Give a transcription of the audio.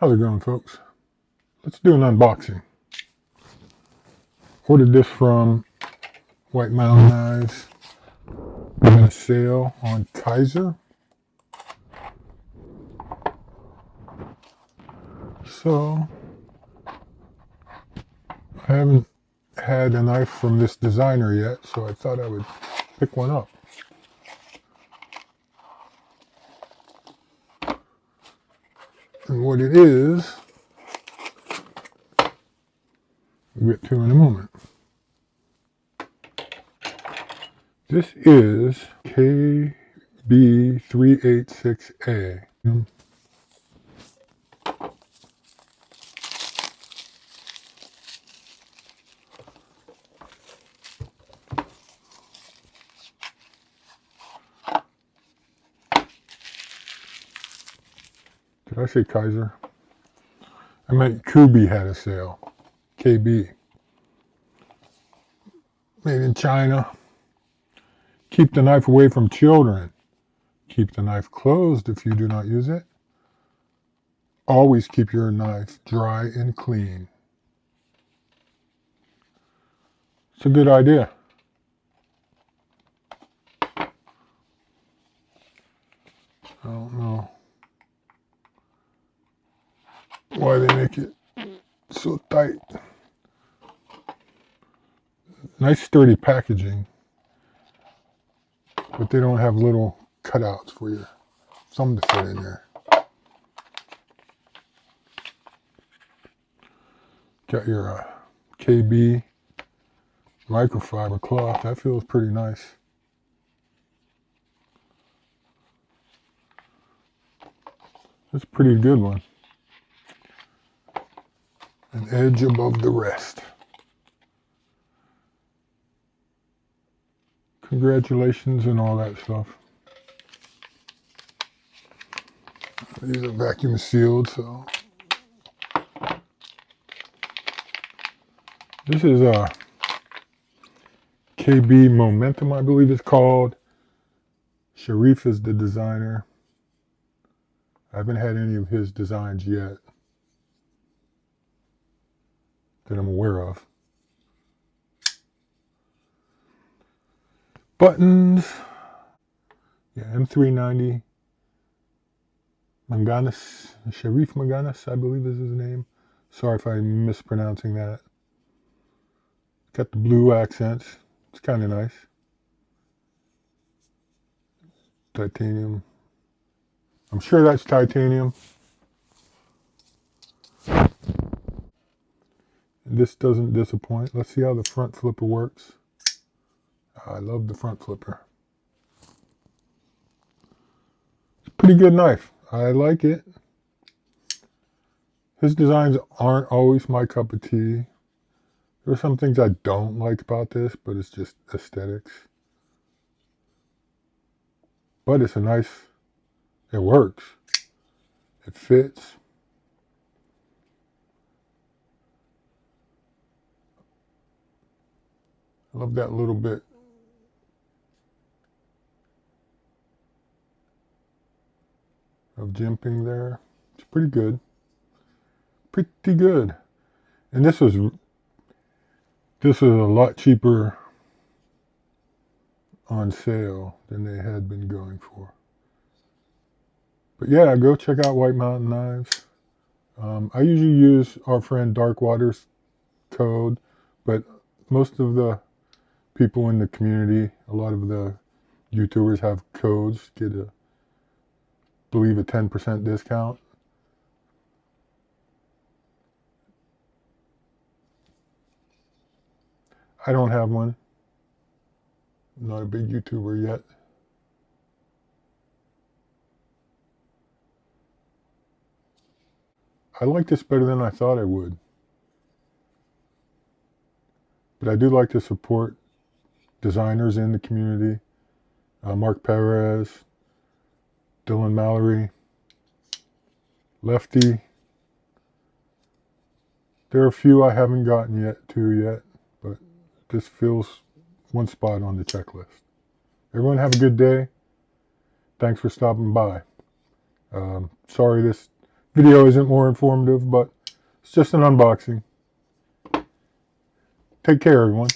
How's it going, folks? Let's do an unboxing. Ordered this from Kubey Momentum. I'm in a sale on Kaiser. So, I haven't had a knife from this designer yet, so I thought I would pick one up. And what it is, we'll get to in a moment. This is KB386A. Did I say Kaiser? I meant Kubey had a sale. KB. Made in China. Keep the knife away from children. Keep the knife closed if you do not use it. Always keep your knife dry and clean. It's a good idea. I don't know why they make it so tight. Nice sturdy packaging, but they don't have little cutouts for your thumb to fit in there. Got your KB microfiber cloth. That feels pretty nice. That's a pretty good one. An edge above the rest. Congratulations and all that stuff. These are vacuum sealed, so. This is a Kubey Momentum, I believe it's called. Sherif is the designer. I haven't had any of his designs yet that I'm aware of. Buttons. Yeah, M390. Magnanas. Sherif Magnanas, I believe is his name. Sorry if I'm mispronouncing that. Got the blue accents. It's kind of nice. Titanium. I'm sure that's titanium. This doesn't disappoint. Let's see how the front flipper works. I love the front flipper. It's a pretty good knife. I like it. His designs aren't always my cup of tea. There are some things I don't like about this, but it's just aesthetics. But it's a nice, it works. It fits. I love that little bit of jimping there. It's pretty good. Pretty good. And this was a lot cheaper on sale than they had been going for. But yeah, go check out Kubey Momentum knives. I usually use our friend Darkwater's code, but most of the people in the community, a lot of the YouTubers have codes, get a 10% discount. I don't have one. I'm not a big YouTuber yet. I like this better than I thought I would. But I do like to support designers in the community. Mark Perez, Dylan Mallory, Lefty. There are a few I haven't gotten to yet, but this fills one spot on the checklist. Everyone have a good day. Thanks for stopping by. Sorry this video isn't more informative, but it's just an unboxing. Take care, everyone.